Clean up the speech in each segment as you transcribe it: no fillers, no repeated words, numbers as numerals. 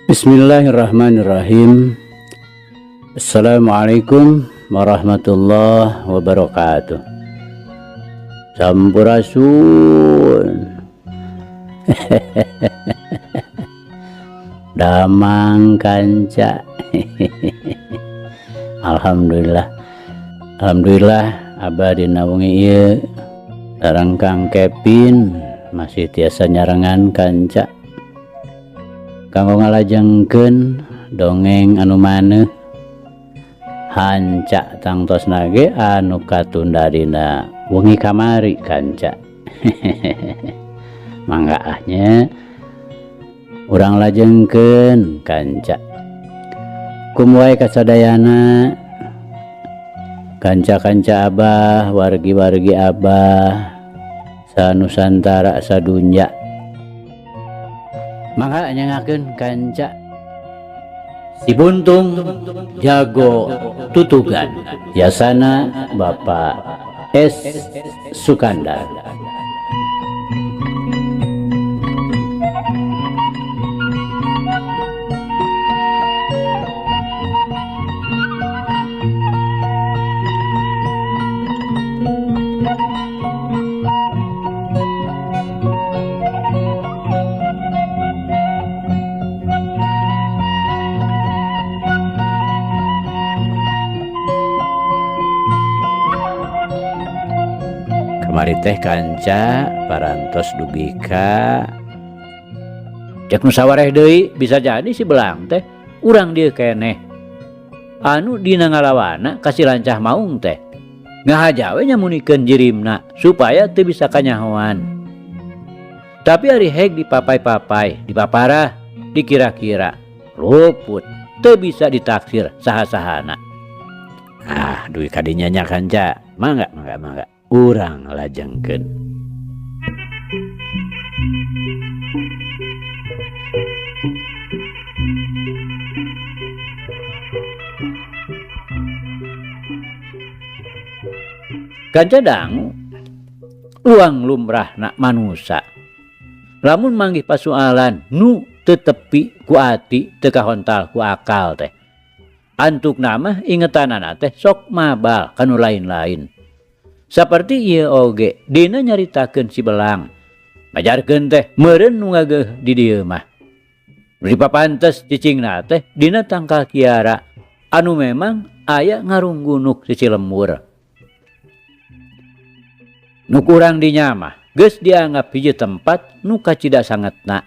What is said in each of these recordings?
Bismillahirrahmanirrahim. Assalamualaikum warahmatullahi wabarakatuh. Sampurasun. Damang kanca. Alhamdulillah. Alhamdulillah abah dina wengi ieu sareng Kang Kevin masih tiasa nyarengan kanca kanggo ngalajengkeun dongeng anu maneh hanca tangtos nage anu katunda dina wengi kamari kanca. Mangga ahnya urang lajengkeun kanca. Kumwae kasadayana kanca-kanca abah, wargi-wargi abah sanusantara sadunya. Mangga nyangakeun kanca si Buntung jago tutugan, biasana Bapak S. Sukandar. Mari teh kanca parantos dugika cek nu sawareh deui bisa jadi si belang teh urang dieu keneh anu dina ngalawana kasih lancah maung teh ngahaja we nyamunikeun jirimna supaya teu bisa kanyahoan. Tapi ari heg dipapai-papai dipaparah dikira-kira luput teu bisa ditaksir saha-sahana. Duit kadinya nya kanca mangga urang lajengkeun. Kanca dangu luang lumrahna manusa lamun manggih pasualan nu teu tepi ku ati teu kahontal ku akal teh antuk nama ingetanana teh sok mabal kanu lain-lain. Saperti ieu oge dina nyaritakeun si belang majarkeun teh meureun nu ngageuh di dieu mah beri papantes cicingna teh dina tangkal kiara anu memang aya ngarunggunuk si Cilembur. Nu kurang dinya mah geus dianggap hiji tempat nu kacida sangetna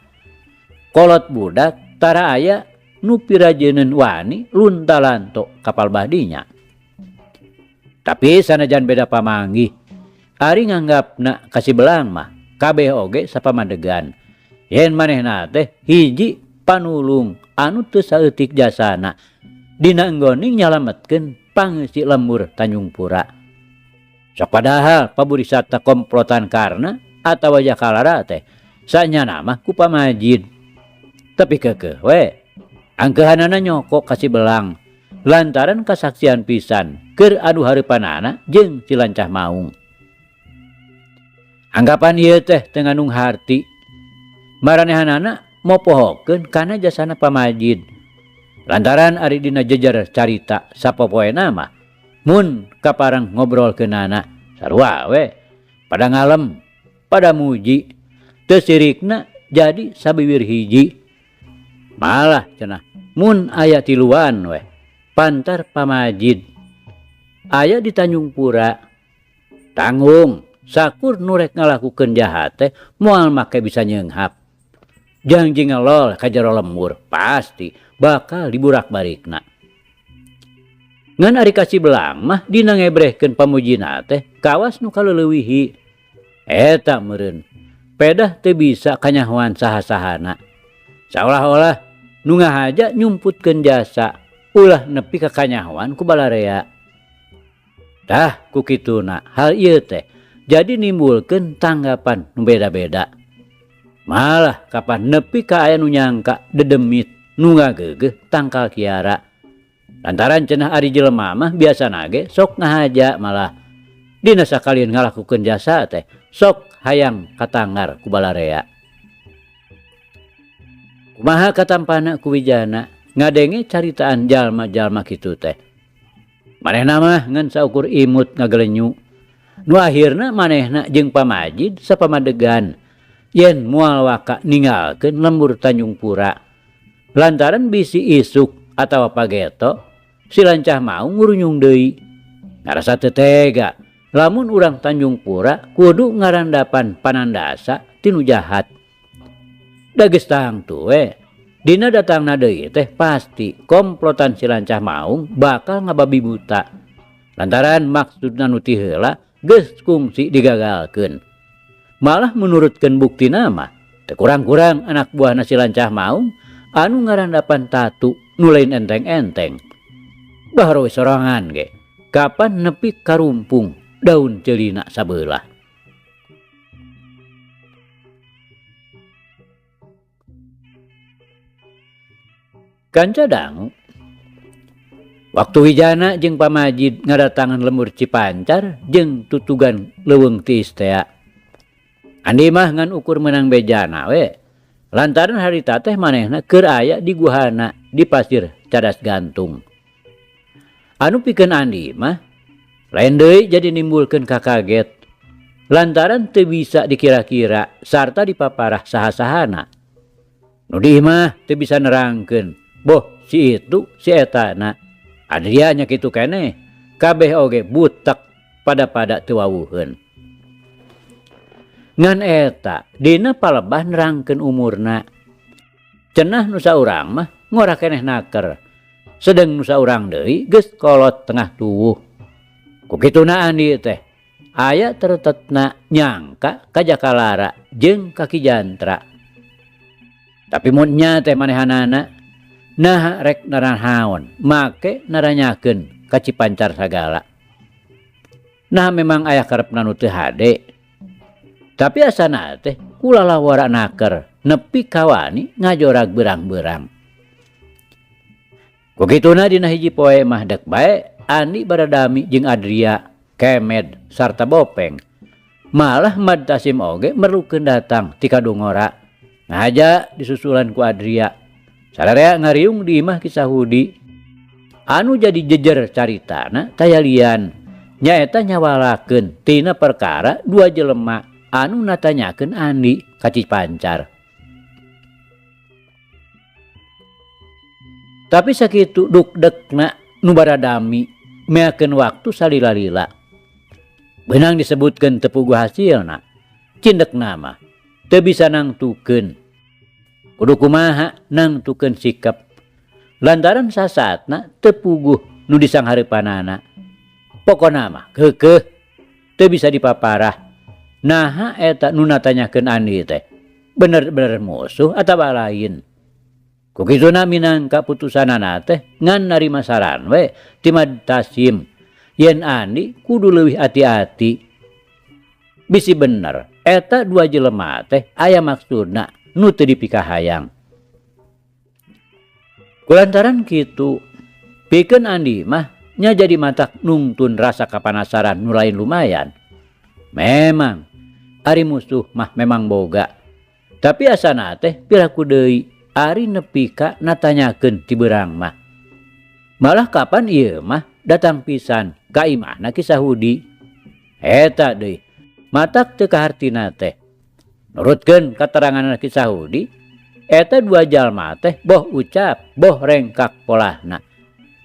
kolot budak tara aya nu pirajeuneun wani luntalanto kapal badinya. Tapi sanajan beda pamanggih ari nganggapna kasih belang mah kabeh oge sapamadegan yen manehna teh hiji panulung anu teu saeutik jasana dina enggoning nyalametkeun pangeusi lembur Tanjung Pura. Sok padahal paburisata komplotan karna atawa jakalara teh sanyana mah ku pamajid. Tapi keukeuh we angkeuhanana nyokok kasih belang lantaran kasaksian pisan keur adu hareupanana jeung si lancah maung. Anggapan ieu teh teu ngandung harti maranehanana mopohokeun kana jasana pamajid lantaran ari dina jejer carita sapopoena mah mun kaparang ngobrolkeunana sarua we pada ngalem pada muji teu sirikna jadi sabiwir hiji. Malah cenah mun aya tiluan we pantar pamajid aya di Tanjung Pura tanggung sakur nurek ngalakukeun jahat teh moal make bisa nyeunghap janji ngelol ka jero lembur pasti bakal diburak-barikna. Ngan ari kasih belang mah dina ngebrehkeun pamujina teh kawas nu kaleulewihi eta meureun pedah teu bisa kanyahoan saha-sahana saolah-olah nu ngahaja nyumputkeun jasa ulah nepi ka kanyahoan ku balarea. Tah ku kituna hal ieu teh jadi nimbulkeun tanggapan nu beda-beda. Malah kapan nepi ka aya nu nyangka dedemit nu ngageugeuh tangkal kiara. Lantaran cenah ari jelema mah biasana ge sok ngahaja malah dina sakalian ngalakukeun jasa teh sok hayang katanggar ku balarea. Kumaha katampana ku Wijana ngadenge caritaan jalma-jalma kitu teh. Manehna mah ngan saukur imut ngagelenyu. Nu akhirna manehna jeung Pamajid sapamadegan yen moal waka ninggalkeun lembur Tanjung Pura. Lantaran bisi isuk atawa pageto si Lancah Maung ngurunyung deui. Ngarasa teu tega lamun urang Tanjung Pura kudu ngarandapan panandasa tinu jahat. Da geus tangtu we dina datangna deui teh pasti komplotan si Lancah Maung bakal ngababi buta. Lantaran maksudna nu ti heula geus kungsi digagalkeun. Malah menurutkeun buktina mah teu kurang-kurang anak buahna si Lancah Maung anu ngarandapan tatu nu lain enteng-enteng. Baharowe sorangan ge kapan nepi karumpung daun celina sabelah. Kanca dangu waktu Wijana jeung Pamajid ngadatangan lembur Cipancar jeung tutugan leuweung ti Istea. Andi mah ngan ukur menang bejana we. Lantaran harita teh manehna keur aya di guhana di pasir Cadas Gantung. Anu pikeun Andi mah lain deui jadi nimbulkeun kakaget. Lantaran teu bisa dikira-kira sarta dipaparah saha-sahana. Nu dieu mah teu bisa nerangkeun, boh si itu si etana. Adria nya kitu keneh, kabeh oge butek pada teu wawuheun. Ngan eta dina palebah nerangkeun umurna. Cenah nu saurang mah ngora keneh naker. Sedeng nu saurang deui geus kolot tengah tuwuh. Ku kituna Andi teh aya teretetna nyangka ka Jakalara jeung ka Ki Jantra. Tapi mun nya teh manehanana nah rek narahaon make naranyakeun ka Cipancar sagala. Nah memang aya karepna nu teu hade. Tapi asana teh kulalawara naker nepi kawani ngajorag berang-berang. Kukituna dina hiji poe mah dek bae Andi baradami jeung Adria, Kemed sarta Bopeng. Malah Mad Tasim oge merlukeun datang ti Kadungora. Ngaja disusulan ku Adria. Sadarea ngariung di imah Ki Sahudi. Anu jadi jejer caritana tayalian nyaeta nyawalakeun tina perkara dua jelema anu natanyakeun Andi ka Cipancar. Tapi sakitu dukdekna nu baradami meakeun waktu salila-lila. Beunang disebutkeun teu puguh hasilna. Cindekna mah teu bisa nangtukeun. Kudu kumaha nangtukeun sikap. Lantaran sasaatna teu puguh nu disanghareupanana. Pokona mah keukeuh teu bisa dipaparah. Naha eta nu natanyakeun Andi teh bener-bener musuh atawa lain. Kukituna minangka putusanana teh ngan narima saran we ti Mad Tasim yen Andi kudu leuwih hati-hati. Bisi bener eta dua jelema teh aya maksudna nu teu dipikahayang. Kulantaran kitu pikeun Andi mah nya jadi matak nungtun rasa kapanasaran nu lain lumayan. Memang ari musuh mah memang boga. Tapi asana teh piraku deui ari nepi ka natanyakeun ti beurang mah. Malah kapan ieu mah datang pisan ka imahna Ki Sahudi. Eta deui matak teu kahartina teh. Nurutkeun katerangan Ki Sahudi, eta dua jalma teh boh ucap, boh rengkak polahna.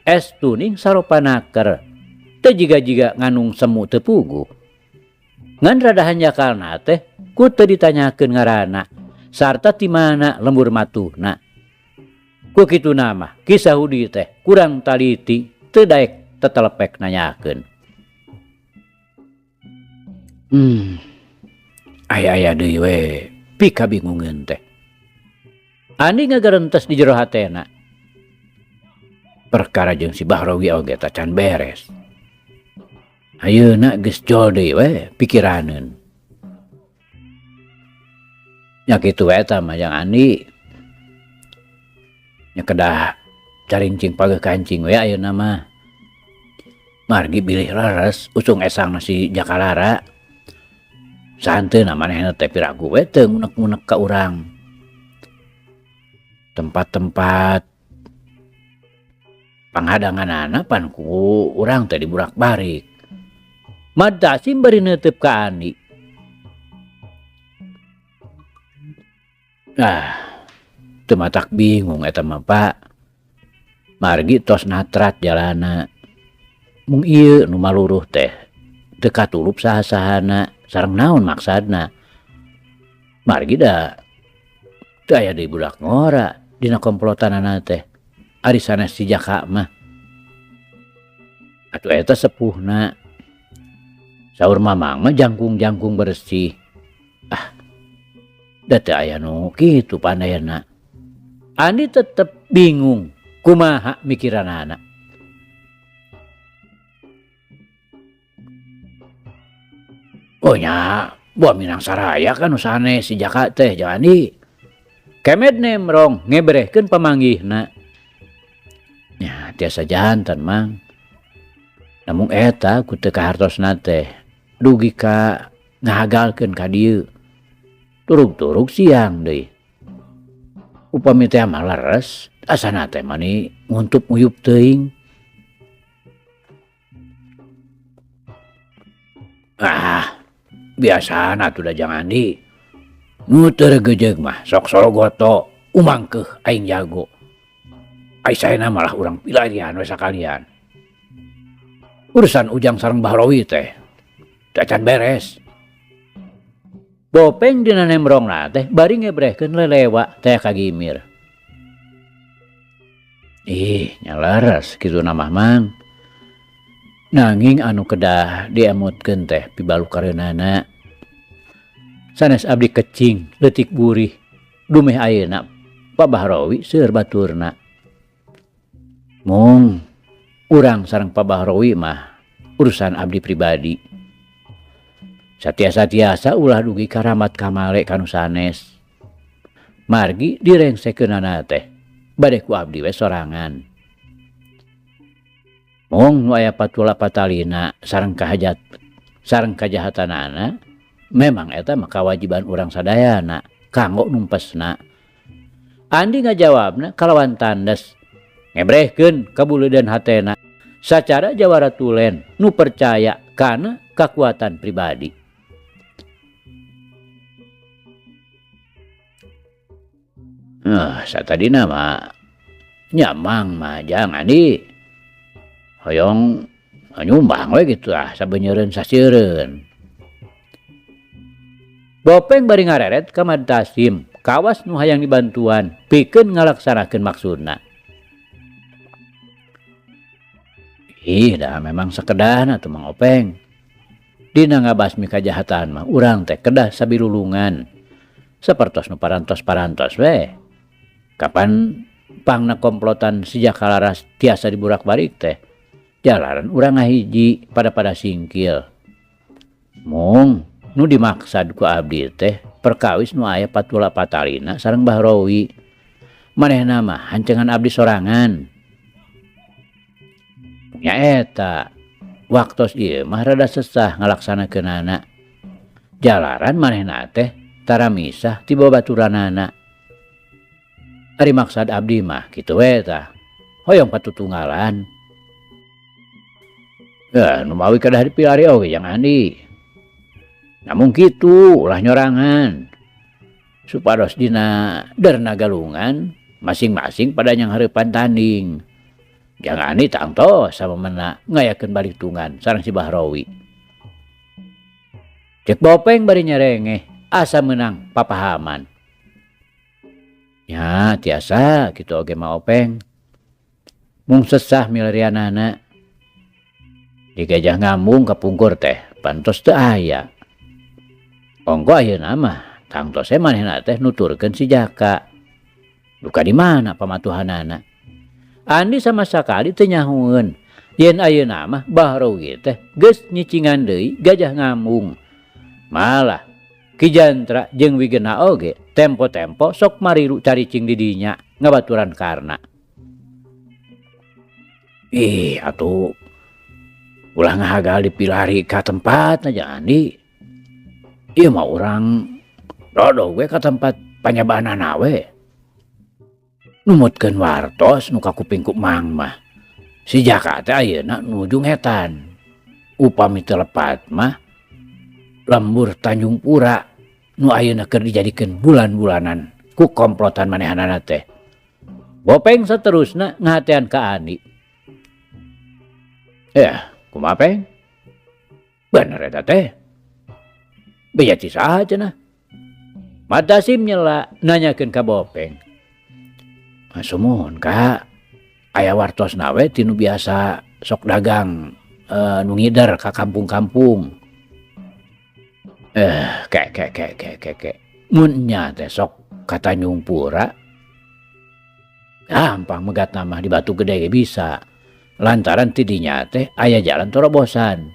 Estuning sarupanaker, teu jiga-jiga nganung semu teu puguh. Ngan rada hanjakalna teh ku teu ditanyakeun ngaranna sarta ti mana lembur matuhna. Ku kituna mah Ki Sahudi teh kurang taliti teu daek tetelepek nanyakeun. Aya-aya deui we pika bingungeun teh. Andi ngagarentes di jero hatena. Perkara jeung si Bahrawi oge teh can beres. Ayeuna geus jol deui we pikiraneun. Nya kitu we eta mah yang Andi. Nya kedah carincing pageuh kancing we ayeuna mah. Margi bilih leres usung esangna si Jakalara. Santeuna manehna teh piragu we teu ngunek-ngunek ka urang. tempat-tempat panghadangan pan ku urang teh diburak-barik. Mad Tasim bari neuteup ka Andi. Teu matak bingung eta mah Pak. Margi tos natrat jalana. Mung ieu nu maluruh teh teu katulup saha-sahana sareng naon maksadna. Margi da teu aya deui budak ngora dina komplotanana teh. Ari sanes si Jaka mah. Atuh eta sepuhna. Saur Mamang mah jangkung-jangkung bersih. Da teu aya nu kitu pandayana. Andi tetep bingung kumaha mikiranana. Oh nya, buah Minang Saraya kan usahane si Jaka teh Andi. Kemed nemrong ngebrehkeun pamanggihna. Ya tiasa jantan Mang. Namun eta ku teu kahartosna teh dugi ka ngahagalkeun ka dieu. Turug-turug siang deui. Upami teh mah leres, asana teh mani nguntup nguyup teuing. Biasana tuh da Jang Andi. Nu teu regejeug mah sok sorogoto umangkeuh aing jago. Ai saena malah urang pilarian we sakalian. Urusan Ujang sareng Bahrowi teh can beres. Bopeng dina nemrongna teh bari ngebrehkeun lelewa teh ka Gimir. Nya leres kitu namah Mang. Nanging anu kedah diemutkeun teh pibalukareunana. Sanes abdi kecing leutik burih dumeh ayeuna Pak Bahrowi seueur baturna. Mung urang sareng Pak Bahrowi mah urusan abdi pribadi. Satiasa-tiasa ulah dugi karamat kamale kanu sanes. Margi direngsekeunana teh bade ku abdi we sorangan. Mung nu aya patula patalina sareng kajahatanana memang eta mah kawajiban urang sadayana kanggo numpesna. Andi ngajawabna kalawan tandes ngebrehkeun kabuleudeun hatena sacara jawara tulen nu percaya kana kakuatan pribadi. Satadina mah nyamang mah Jang Andi hoyong nyumbang we gitu sabeuneureun saseureun. Bopeng bari ngareret ka Mad Tasim kawas nu hayang dibantuan pikeun ngalaksanakeun maksudna. Dah memang sakedahna tuh Mang Openg. Dina ngabasmi kajahatan mah urang teh kedah sabilulungan. Sapertos nu parantos-parantos we. Kapan pangna komplotan si Jaka laras tiasa diburak-barik teh jalaran urang ngahiji pada singkil. Mung nu dimaksad ku abdi teh perkawis nu aya patula patalina sareng Bahrowi. Manehna mah hancengan abdi sorangan. Nya eta waktos ieu mah rada sesah ngalaksanakeunana. Jalaran manehna teh tara misah ti babaturanana. Ari maksad abdi mah kitu we tah. Hoyong patutunggalan. Nu mawi kedah dipilari oge Jang Andi. Namun kitu ulah nyorangan. Supados dina derna galungan masing-masing pada nyang hareupan tanding. Jang Andi tangtos samemena ngayakeun balitungan sareng si Bahrowi. Cek Bopeng bari nyerengeh asa meunang papahaman. Ya tiasa kitu oge mah Openg. Mung sesah milarianana. Di Gajah Ngambung kapungkur teh pantos teu aya. Ongko ayeuna mah tangtose manehna teh nuturkeun si Jaka. Luka di mana pamatuhanana. Andi sama sakali teu nyahoeun yen ayeuna mah Bahrowi teh geus nyicingan deui Gajah Ngambung. Malah Ki Jantra jeung Wigena oge tempo-tempo sok mariru caricing di dinya ngabaturan karna. Atuh ulah ngahagal dipilari ka tempatna Jang Andi. Ieu mah urang dodo we ka tempat panyabanana we. Numutkeun wartos nu ka kuping ku Mang mah. Si Jaka teh ayeuna nuju ngetan. Upami telepat mah lembur Tanjung Pura nu ayeuna keur dijadikeun bulan-bulanan ku komplotan manehanana teh. Bopeng saterusna ngahatean ka Andi. Kumaha Peng? Bener eta teh. Bejati saha cenah. Madasim nyela nanyakeun ka Bopeng. Sumuhun Kak. Aya wartosna we tinu biasa sok dagang nu ngider ka kampung-kampung. Kek. Mun nya teh sok ka Tanjung Pura. Gampang megat nama di Batu Gede bisa. Lantaran tidinya teh aya jalan torobosan.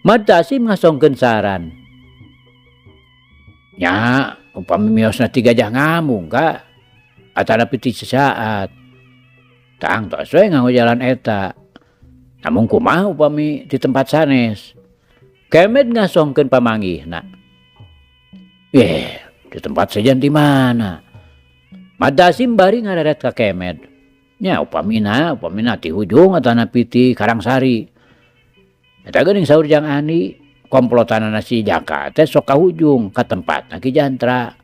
Madasim ngasongkeun saran. Nya upami miosna ti Gajah Ngamung Kak. Atana piti sesaat. Tang tos we nganggo jalan eta. Namun kumaha upami di tempat sanes. Kemet ngasongkeun pamanggihna. Di tempat sejan di mana? Madasim bari ngareret ka Kemet. Nya upamina ti hujung atana piti Karangsari. Eta geuning saur Jang Ani, komplotanana si Jaka teh sok ka hujung ka tempatna Ki Jantra.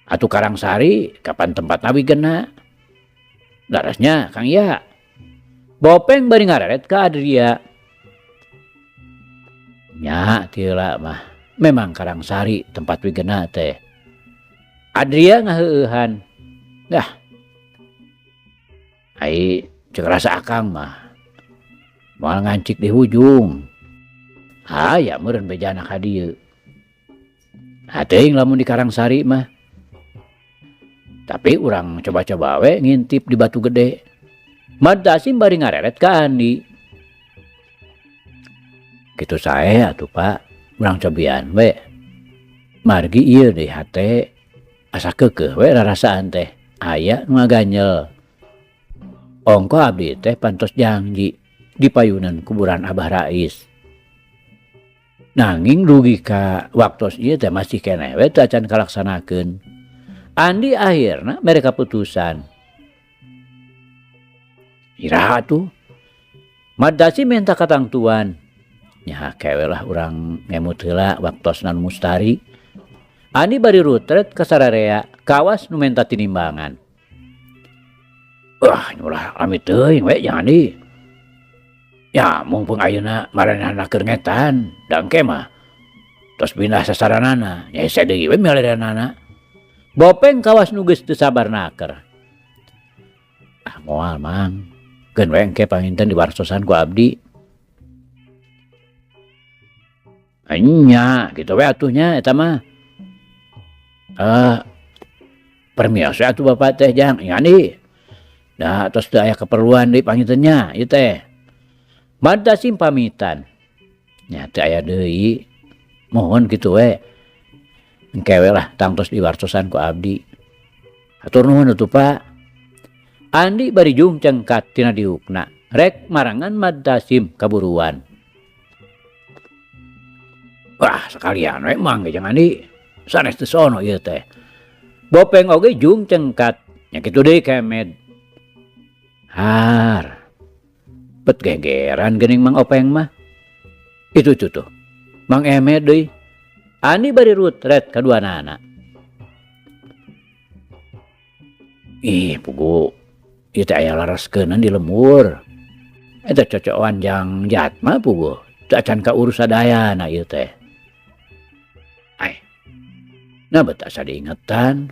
Atuh Karangsari kapan tempatna wigeuna. Darasnya Kang Ya. Bopeng bari ngareret ka Adria. Nya tila mah memang Karangsari tempat wigeuna teh. Adria ngaheueuhan. Ai ceuk rasa akang mah moal ngancik di hujung. Aya meureun bejana ka dieu. Teuing lamun di Karangsari mah. Tapi urang coba-coba we ngintip di Batu Gede. Madasim bari ngareret ka Andi. Kitu sae atuh Pak, urang cobian we. Margi ieu deui hate asa keukeuh we rarasaan teh. Aya nu ngaganyel. Ongko abdi teh pantos janji di payunan kuburan Abah Rais. Nanging rugi ka waktos ieu teh masih keneh we teu acan kalaksanakeun. Andi akhirna mere kaputusan. Iraha tuh. Madasim minta ka tang tuan. Nya kewe lah urang ngemut heula waktosna mustari. Andi bari rutret ka sararea kawas nu menta tinimbangan. Nyulah amit teuing we Jang Andi. Ya mumpung ayeuna maranehna keur ngetan, dangke mah tos pindah sasaranana. Nya hese deui we mileranana. Bopeng kawas nu geus teu sabar naker. Moal Mang. Keun we engke panginten diwartosan ku abdi. Nya kitu we atuh nya eta mah. Permios we atuh Bapak teh Jang. Andi. Da tos teu aya keperluan deui panginten nya ieu teh. Madasim pamitan. Nya teu aya deui. Mohon kitu we. Engke we lah tangtos diwartosan ku abdi. Hatur nuhun atuh Pak. Andi bari jung cengkat tina diukna. Rek marangan Madasim kaburuan. Sekalian we Mang Jang Andi. Sanes teu sono ieu teh. Bopeng oge jung cengkat. Nya kitu deui Kemet. Bet gegeran geuning Mang Openg mah. Itu tuh. Mang Emet deui. Andi bari rutret kaduanana. Pugu. Ieu teh aya laraskeunna di lembur. Eta cocokan Jang Jatma pugu. Teu acan kaurus sadayana ieu teh. Bet asa diingetan.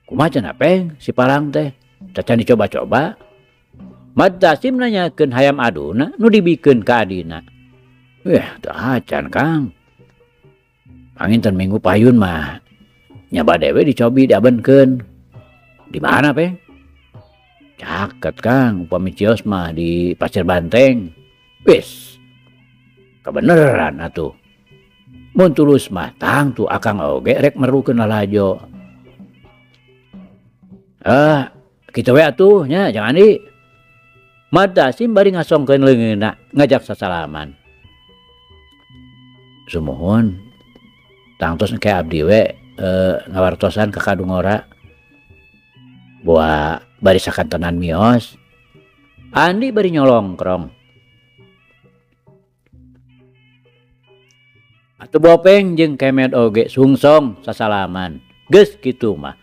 Kumaha cenah Peng si Palang teh? Teu can dicoba-coba. Madasim nanyakeun hayam aduna nu dibikeun ka adina. Teu acan Kang. Panginten minggu payun mah nya bade we dicobi diabenkeun. Di mana Peng? Caket Kang, upami cios mah di Pasir Banteng. Wis. Kebeneran atuh. Mun tulus mah tang tu akang oge rek merukeun lalajo. Kitu we atuh nya Jang Andi. Madasim bari ngasongkeun leungeunna ngajak sasalaman. Sumuhun. Tangtos engke abdi we ngawartosan ka Kadungora. Buah bari sakantenan mios. Andi bari nyolongkrong. Atuh Bopeng jeung Kemet oge sungsong sasalaman. Geus kitu mah.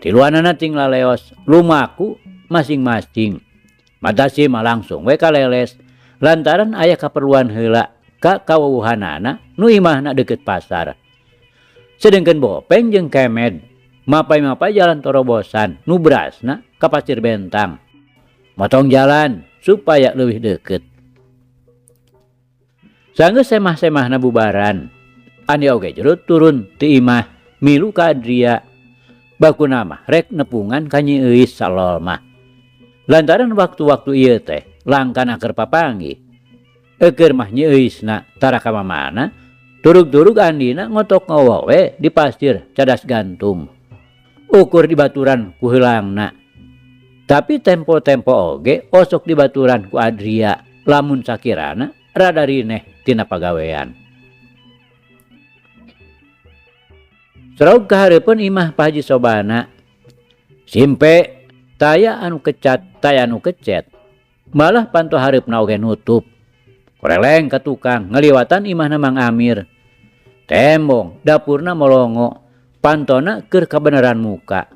Tiluanana ting laleos lumaku masing-masing. Madasi mah langsung we kaleles lantaran aya kaperluan heula ka kawuhanana nu imahna deukeut pasar. Sedengkeun Bopeng jeung Kemet mapai-mapai jalan torobosan nu berasna ka Pasir Bentang. Motong jalan supaya leuwih deukeut. Sanggeus semah-semahna bubaran, Andi oge jerut turun ti imah milu ka Adria. Bakuna mah rek nepungan ka Nyi Euis salol mah. Lantaran waktu-waktu ieu teh langkana keur papanggih. Eukeur mah Nyi Euisna tara ka mamana, turug-turug Andina ngotok ngowowe di pasir cadas gantung. Ukur di baturan ku heulangna. Tapi tempo-tempo oge osok di baturan ku Adria lamun sakirana rada rineh tina pagawean. Seraug kahareupeun imah Pak Haji Sobana. Simpe taya anu kecat, taya anu kecet. Malah panto hareupna oge nutup. Koreleng ka tukang ngaliwatan imahna Mang Amir. Tembong dapurna molongo, pantona keur kabeneran muka.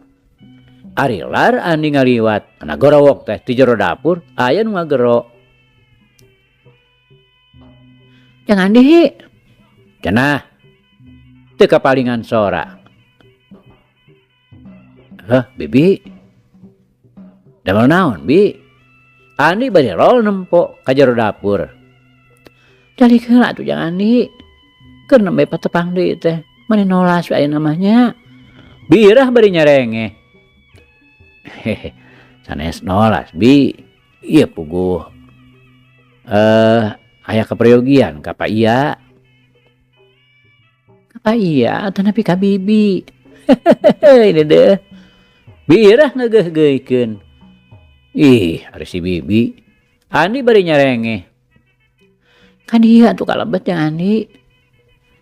Ari lar Andi ngaliwat, ana gorowok teh ti jero dapur aya nu ngagero. Jangan Andi. Cenah. Teu kapalingan sora. Heh, Bibi. Damel naon, Bi? Andi bari rol nempo ka jero dapur. Jalik heula atuh Jang Andi. Keur nembe patepang deui teh. Mane nolas we aya namanya. Birah bari nyarenge. Hehe. Sanes nolas, Bi. Ieu puguh. Aya keperyogian ka Pak Iya. Ka Pak Iya atau nepi ka Bibi. Ini deh. Birah ngegeh-geuikeun. Ih, ari si Bibi. Andi bari nyarenge. Kan ieu atuh kalebet Jang Andi.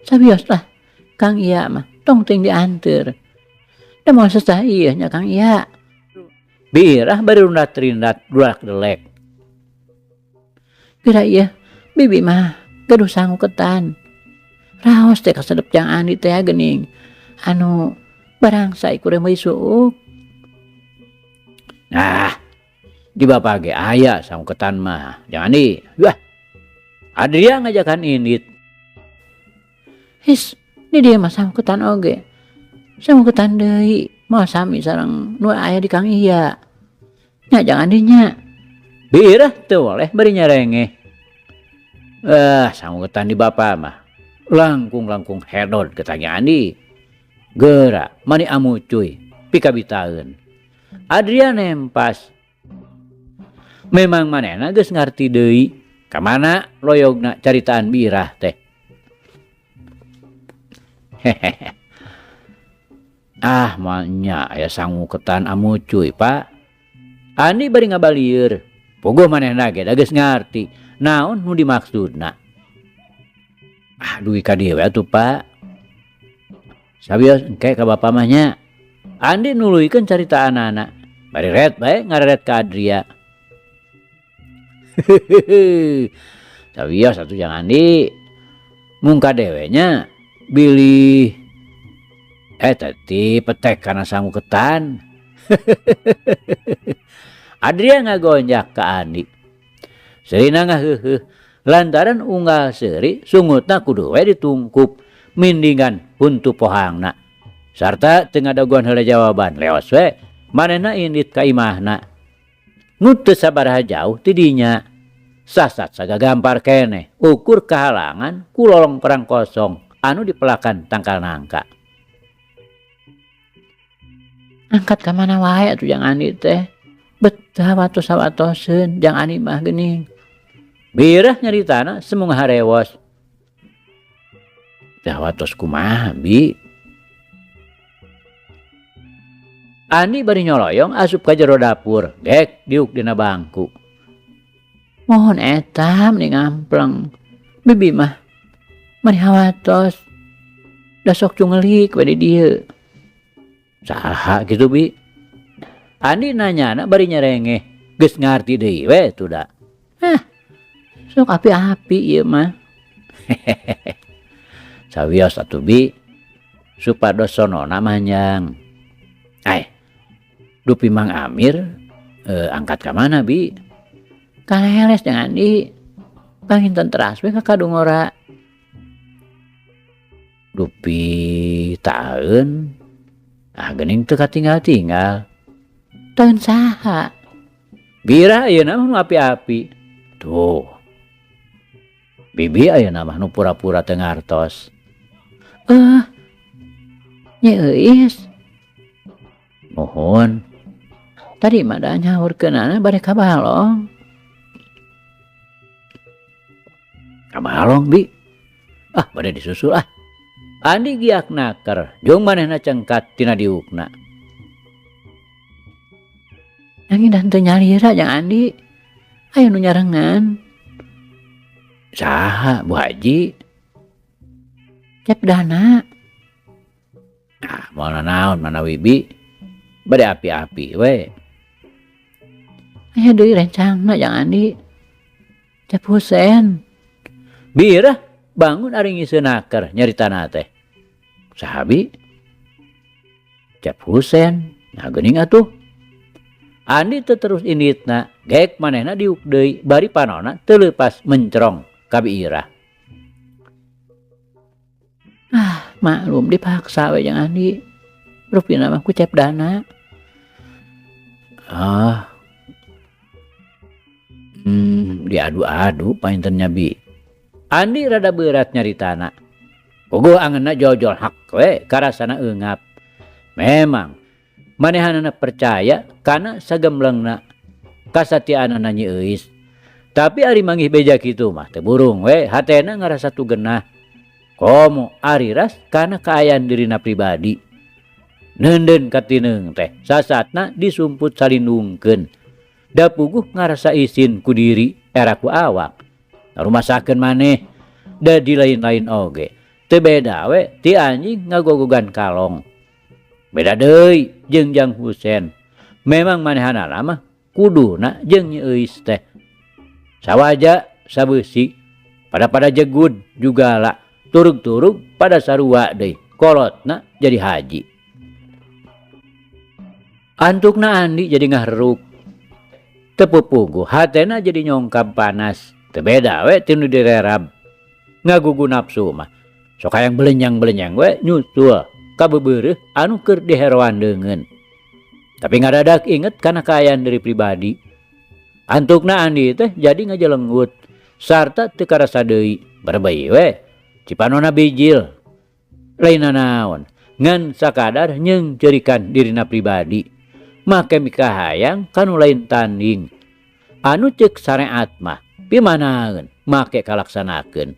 Sabios lah Kang Iya mah tong ting dianteur. Da moal sesah ieu nya Kang Iya. Birah bari rundat-rindat dulak-delek. Kira ieu Bibi mah gaduh sanguketan. Raos teh kasedep Jang Andi teh geuning. Anu barangsai kurang bae suuk. Nah, di bapa ge aya sanguketan mah. Jang Andi. Wah. Adria ngajakan indit. His, di dieu mah sanguketan oge. Sanguketan deui, moal sami sareng nu aya di Kang Iya. Nya Jang Andi nya. Birah teu oleh bari nyarenge. Sanguketan di bapa mah langkung hedon ketanya Andi. Geura mani amucuy pikabitaeun. Adria nempas. Memang manehna geus ngarti deui ka mana loyogna caritaan Birah teh. Hehehe. Manya aya sanguketan amucuy, Pak. Andi bari ngabalieur. Puguh manehna ge da geus ngarti naon nu dimaksudna. Duwi ka dieu we atuh Pak. Sabios engke ka bapa mah nya. Andi nuluykeun carita anak-anak. Bari ret bae ngareret ka Adria. Sabios atuh Jang Andi. Mungka dewe nya bilih tadi petek kana sanguketan. Adria ngagonjak ka Andi. Serina ngaheuheuh lantaran unggal seuri sungutna kudu we ditungkup mindingan huntu pohangna. Sarta teu ngadaguan heula jawaban leos we manehna indit ka imahna. Nu teu sabaraha jauh ti dinya. Sasat sagagampar keneh ukur kahalangan ku lolong perang kosong anu dipelakan tangkal nangka. Angkat ka mana wae atuh Jang Andi teh. Betah watos-watoseun Jang Andi mah geuning. Birah nyaritana semung harewos. Dah watos kumaha, Bi? Andi bari nyoloyong asup ka jero dapur, gek diuk dina bangku. Mohon eta meni ngampleng. Bibi mah mani hawatos. Da sok cungelik we di dieu. Saha gitu, Bi? Andi nanya na bari nyerengeh geus ngarti deui we tuh da. Sok api-api ieu mah. Sawios atuh Bi supados sonona manjang. Dupi Mang Amir angkat ka mana Bi? Kaleles jeung Andi. Panginten teras we ka kadungora. Dupi taeun geuning teu katinggal-tinggal. Taeun saha? Bira ayeuna mah nu api-api. Tuh. Bibi ayeuna mah nu pura-pura teu ngartos. Nya Euis. Nuhun. Tadi mah da nyaurkeunana bade ka balong. Ka balong Bi? Bade disusul ah. Andi giak naker, jeung manehna cengkat tina diukna. Yang dan teu nyalira jeung Andi. Aya nu nyarengan. Saha Bu Haji? Cep dana. Moal naon manawi Bi? Bade api-api we. Aya deui rencangna jeung Andi. Cep Husen. Bira bangun ari ngieun naker nyaritana teh. Saha Bi? Cep Husen. Geuning atuh. Andi teu terus inditna, gek manehna diuk deui bari panonna teu leupas mencrong ka Biirah. Maklum dipaksa we jeung Andi. Rupina mah ku Cep Dana. Diadu-adu paintennya Bi. Andi rada berat nyaritana. Puguh angeunna jojol hak we karasana eungap. Memang manehanana percaya kana sagemblengna kasatiaanana Nyi Euis. Tapi ari manggih beja kitu mah teu burung we hatena ngarasa tugenah. Komo ari ras kana kaayaan dirina pribadi. Neundeun katineung teh sasatna disumput salindungkeun. Da puguh ngarasa isin ku diri era ku awak. Rumasakeun maneh da di lain-lain oge. Teu beda we ti anjing ngagogogan kalong. Beda deui jeung Jang Husen. Memang manehanana mah kuduna jeung Nyi Euis teh. Sawaja sabeusi pada jegud jugala turug-turug pada sarua deui. Kolotna jadi haji. Antukna Andi jadi ngaheruk. Teu pupuguh hatena jadi nyongkap panas. Teu beda we ti nu direrab. Ngagugu nafsu mah. Sok hayang belenyang-belenyang we nyusul ka bebeureuh anu keur diheroandeungeun. Tapi ngadadak inget kana kaayaan dari pribadi. Antukna Andi teh jadi ngajelenggut sarta teu karasa deui barbei we cipanonna bijil. Lainna naon ngan sakadar nyeungceurikan dirina pribadi. Make mikahayang kanu lain tanding. Anu ceuk syariat mah pimanaeun make kalaksanakeun.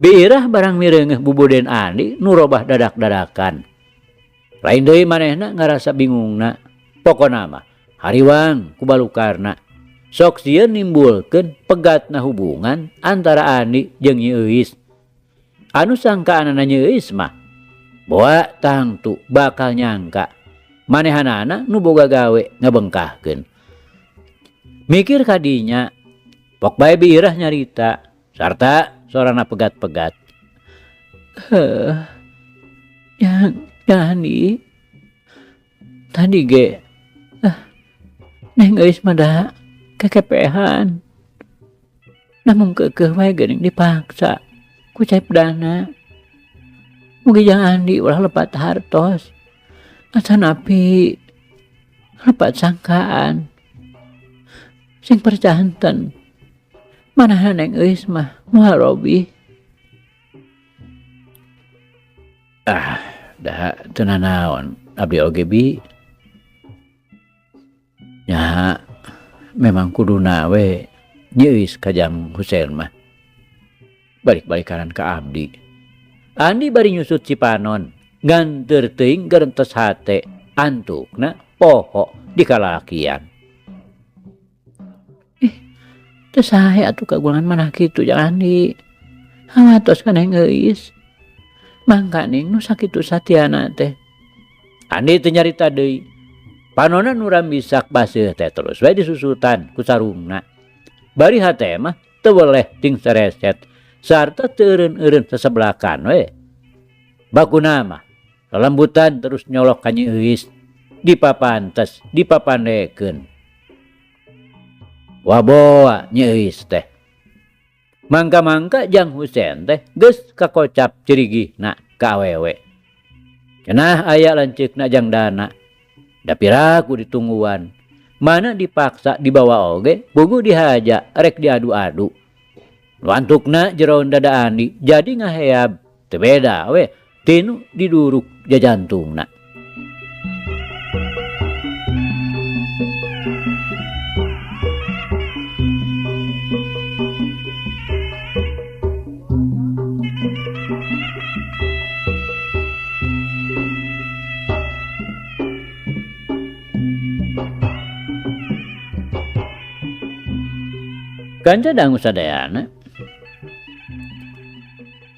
Biirah barang mireungeuh bubuden Andi nu robah dadak-dadakan. Lain deui manehna ngarasa bingungna. Pokona mah hariwang ku balukarna. Sok sieun nimbulkeun pegatna hubungan antara Andi jeung Nyi Euis. Anu sangkaanana Nyi Euis mah boa tangtu bakal nyangka manehanana nu boga gawe ngabengkahkeun. Mikir kadinya pok bae Biirah nyarita sarta sorana pegat-pegat. Andi tadi ge Neng Euis mah da kekepehan. Namun keukeuh wae geuning dipaksa ku Cep Dana. Mugi Jang Andi ulah lepat hartos. Acan api lepat sangkaan. Sing percanten manahan Neng Euis mah moal Robi. Da teu nanaon abdi oge Bi. Nya memang kuduna we Nyi Euis ka Jang Husen mah balik-balikaran ka abdi. Andi bari nyusut Cipanon nganteur teuing gerentes hate antukna poho di kalalakian. Teu sae atuh kagulangan manah kitu Jang Andi. Hawatos ka Neng Euis. Mangka ning nu sakitu satiana teh Andi teu nyarita deui. Panonna nu rambisak baseuh teh terus we disusutan ku sarungna. Bari hate mah teu weleh ting sareset sarta teu eureun-eureun sasebelakan we. Bakuna mah lelembutan terus nyolok ka Nyi Euis, dipapantes dipapandekeun. Waboa Nyi Euis teh. Mangka-mangka Jang Husen teh geus kakocap cirigihna ka awewe. Cenah aya lanceukna Jang Dana. Da piraku ditungguan. Mana dipaksa dibawa oge, puguh dihaja rek diadu-adu. Luantukna jeroan dada Andi jadi ngaheab teu beda we tinu diduruk jajantungna. Kanca dangu sadayana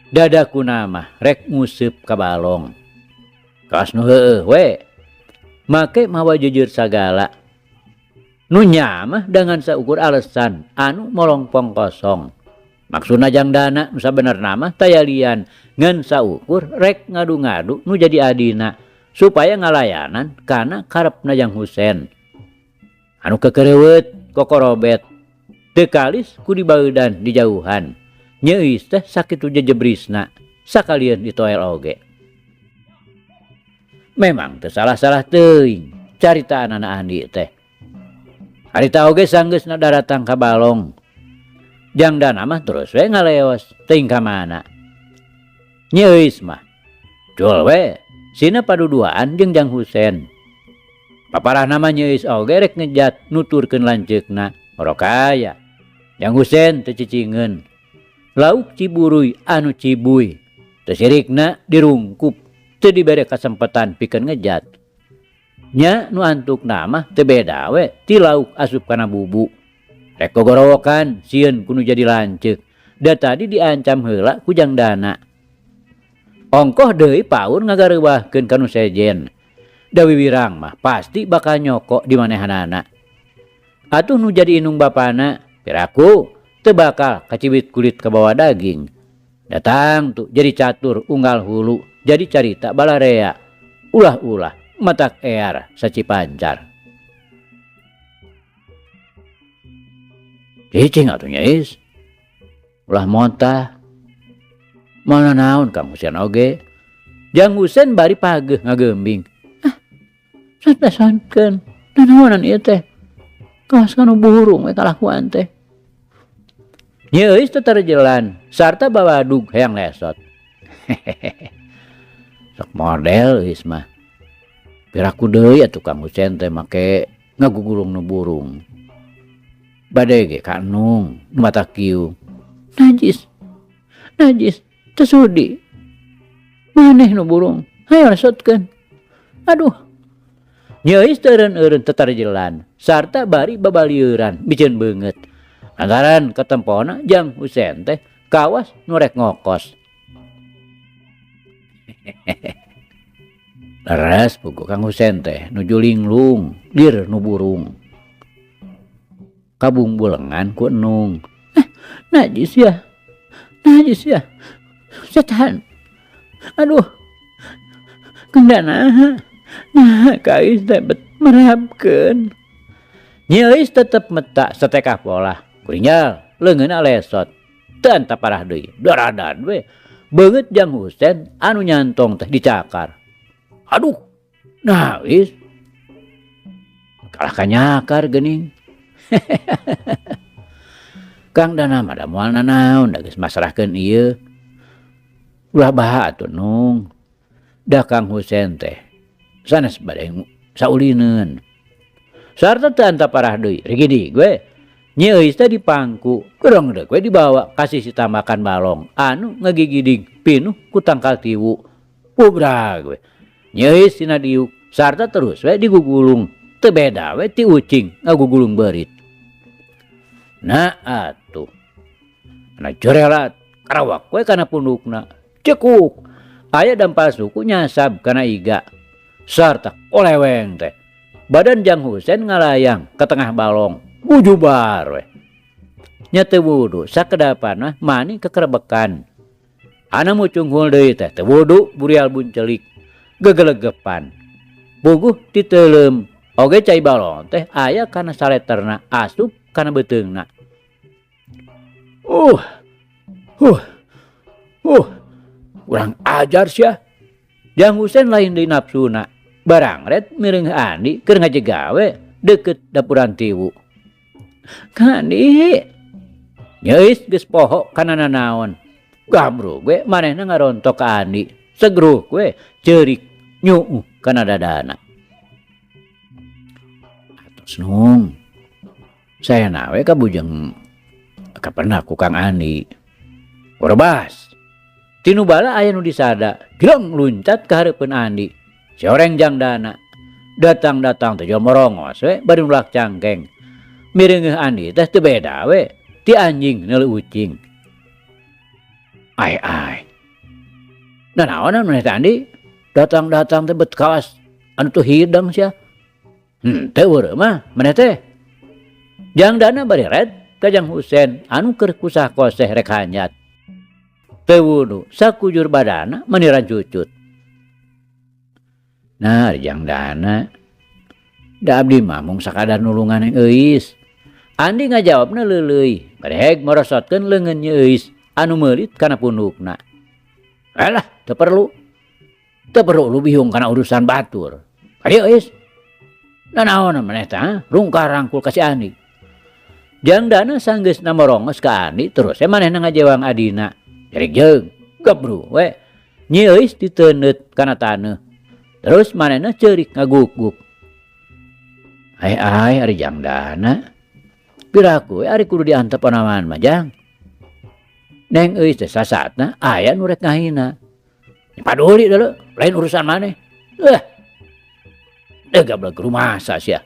dadakuna mah rek nguseup ka balong. Kaos nu heueuh we. Make mawa jujur sagala. Nu nya mah dengan saukur alesan anu molongpong kosong. Maksudna Jang Dana nu sabenerna mah tayalian ngan saukur rek ngadu-ngadu nu jadi adina supaya ngalayanan kana karepna Jang Husen. Anu kekereuweut kokorobet teu kalis ku dibaeudan di jauhan. Nyi Euis teh sakitu jejebrisna sakalian ditoel oge. Memang teu salah-salah teuing carita anak Andi teh. Harita oge sanggeusna daratang ka balong. Jang Dana mah terus we ngaleos teuing ka mana. Nyi Euis mah jol we sina paduduaan jeung Jang Husen. Paparahna mah Nyi Euis oge rek ngejat nuturkeun lanceukna orokaya. Jang Husen teu cicingeun. Lauk ciburuy anu cibuy teu sirikna dirungkup teu dibere kasempatan pikeun ngejat. Nya nu antukna mah teu beda we ti lauk asup kana bubu. Rek gogorowokan sieun kudu jadi lanceuk. Da tadi diancam heula ku Jang Dana. Ongkoh deui paur ngagareuwahkeun ka nu sejen. Da wiwirang mah pasti bakal nyokok di manehanana. Atuh nu jadi inung bapana piraku teu bakal kacibit kulit ke bawah daging. Datang tuh jadi catur unggal hulu jadi carita balarea. Ulah-ulah matak ear sacipancar. Cicing atuh Nya Euis. Ulah montah. Mana naon Kang Husen oge. Jang Husen bari pageuh ngageumbing. Santasankeun. Nanaonan ieu teh? Kaos kanu burung we kalakuan teh. Nyi Euis teu tarjelan sarta bawadug hayang lesot. Sok model Euis mah. Piraku deui atuh Kang Husen teh make ngagugulung nu burung. Bade ge ka Enung nu mata kieu. Najis. Teu sudi. Maneh nu burung. Hayo lesotkeun. Aduh. Nyi Euis teu eureun-eureun teu tarjelan sarta bari babalieuran biceun beungeut. Lantaran ketempona Jang Husen teh kawas nu rek ngokos. Leres puguh Kang Husen teh nuju linglung lir nu burung. Kabungbulengan ku Enung. Najis ya. Setan. Aduh. Kendana. Nah, Kais teh bet merapkeun. Nyi Euis tetep meta satekah pola. Kuringal leungeunna lesot. Teu anta parah deui. Daradan we. Beungeut Jang Husen anu nyantong teh dicakar. Aduh. Nah, Euis. Kalah kanyakar geuning. Kang Dana mah da moal nanaon da geus masrahkeun ieu. Ulah baha atuh Nung. Da Kang Husen teh sanes bade saulineun. Sarta teu anta parah deui. Rigidi gue. Nyi Euis teh dipangku, kurang deuk we dibawa kasih sita makan balong anu ngagigiding pinuh ku tangkal tiwu. Pubrag we. Nyi Euis tina diuk sarta terus we digugulung. Teu beda we ti ucing ngagugulung beurit. Nah atuh. Ana jorelat karawak we kana pundukna. Cekuk. Aya dampal suku nyasab kana iga. sarta oleweng teh. Badan Jang Husen ngalayang ke tengah balong, bujubar we. Nya teu wudu sakedapan mah mani kekerebekan. Ana mucung hul deui teh teu wudu burial buncelik gegelegepan. Buguh ti teuleum oge cai balong teh aya kana saleterna asup kana beuteungna. Kurang ajar sia. Jang Husen lain deui nafsuna. Barang red mireung Andi keur ngajegawe deukeut dapuran tiwu. Kang Andi, nyeus geus poho kana nanaon. Gabruk we manehna ngarontok ka Andi. Segruk we ceurik nyuuh kana dadana. Atos nung. Saena we kabujeng kapernah ku Kang Andi. Korbas. Tinu bala aya nu disada, geleng luncat ka hareupeun Andi. Si oreng Jang Dana datang teh jol morongos we bari nulak cangkeng. Mireungeuh Andi teh teu beda we ti anjing neuleuh ucing. Ai. Nanaonan maneh teh Andi? Datang teh bet kawas anu teu hidang sia. Teu weureuh mah maneh teh. Jang Dana bari red ka Jang Husen anu keur kusah koseh rek hanyat. Teu wudu sakujur badana maniran cucut. Nah, Jang Dana, da abdi mah mung sakadar nulungan yang euis. Andi ngajawabna leuleuy, bari merosotkeun leungeun euis anu meulit kana pundukna. Alah, teu perlu lu bihung kana urusan batur. Kadieu euis. Nanaon maneh teh? Rungkar rangkul ka si Andi. Jang Dana sanggeusna morongos ka Andi terus manehna ngajewang adina. Jerik jeung, gabru we. Nyi euis diteuneut kana taneuh. Terus manehna ceurik ngaguk-guk. Ai ari Jang Dana. Piraku we ari kudu diantep onaman mah Jang. Neng euis teh sasatna aya nu rek ngahina. Paduli deuleu, lain urusan maneh. Gablek rumasa sia.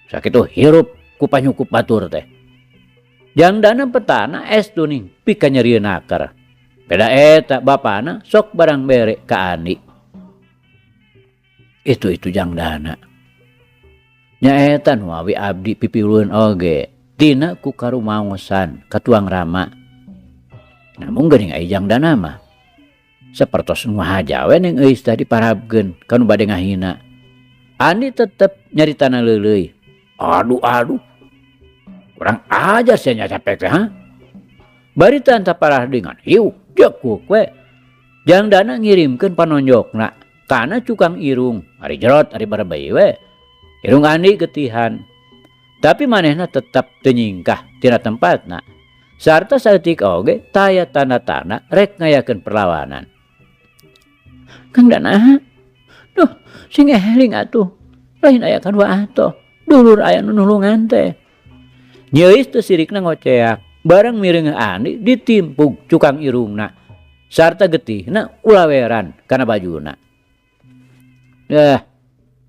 Sakitu hirup ku panyukup batur teh. Jang Dana petana estu ning pika nyerieun akar. Beda eta bapana sok barang bere ka Andi. Itu Jang Dana. Nyaeta nu awi abdi pipilueun oge tina ku karumaosan ka Tuang Rama. Namun geuning aya Jang Dana mah sapertos nu haja we ning euis teh diparabkeun ka nu bade ngahina. Andi tetep nyaritana leuleuy. Aduh. Kurang ajar sia nya capek teh ha. Bari teu anta parah dengan hiu jekuk we. Jang Dana ngirimkeun panonjokna kana cukang irung, ari jerot ari barebei we. Irung Andi getihan. Tapi manehna tetap teu nyingkah tina tempatna. Sarta saeutik oge taya tanda-tanda rek ngayakeun perlawanan. Kang Dana, duh sing eling atuh. Lain aya kadua atoh. Dulur aya nu nulungan teh. Nyeuis teu sirikna ngoceak. Bareng mireungeuh Andi ditimpug cukang irungna. Sarta getihna ulaweran kana bajuna.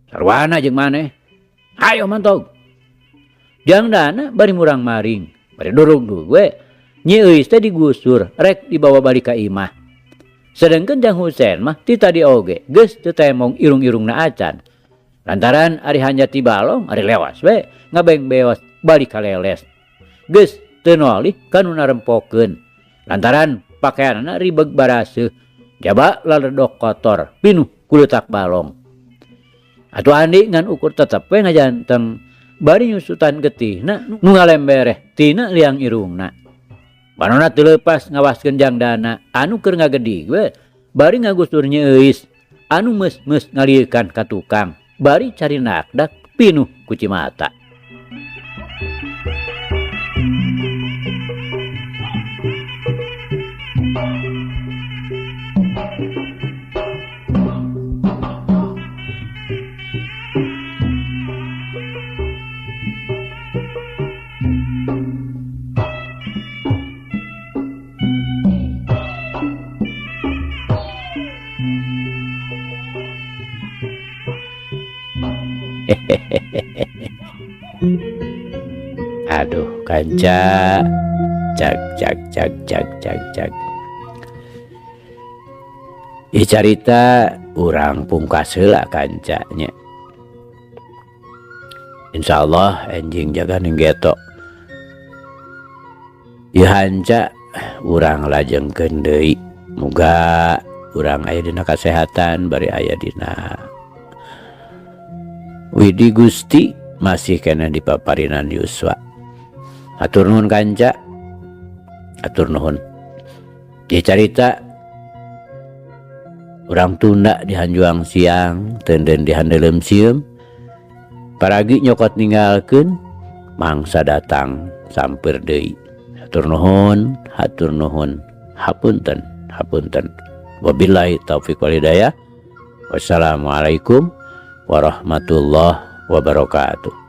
Sarwana jeung maneh. Hayo mantog. Jang Dana bari murang maring, bari dorog we. Nyi euis teh digusur rek dibawa balik ka imah. Sedengkeun Jang Husen mah ti tadi oge geus teu temong irung-irungna acan. Lantaran ari hanya ti balong ari lewas we ngabeng beos balik ka leles. Geus teu nolih ka nu narempokeun. Lantaran pakaianna ribeg baraseuh. Jaba laledok kotor pinuh ku leutak balong. Atuh Andi ngan ukur tetep we ngajanteng bari nyusutan getihna nu ngalembereh tina liang irungna. Panonna teu leupas ngawaskeun Jang Dana anu keur ngagedig we bari ngagusur Nyi Euis anu meus-meus ngaliekan ka tukang bari cari nakdak pinuh ku Cimata. Aduh kanca, cak. carita urang pungkas heula kancanya. Insyaallah enjing jaga ninggeto. Ieu hanca urang lajengkeun deui. Muga urang aya dina kasehatan bari aya dina widi Gusti masih kena dipaparinan yuswa. Atur nuhun kanca. Atur nuhun. Ieu carita urang tunda di Hanjuang siang teunden di handelem sieum. Paragi nyokot ninggalkeun mangsa datang sampeur deui. Hatur nuhun, hatur nuhun. Hapunten, hapunten. Wabillahi taufiq wal hidayah. Wassalamualaikum warahmatullahi wabarakatuh.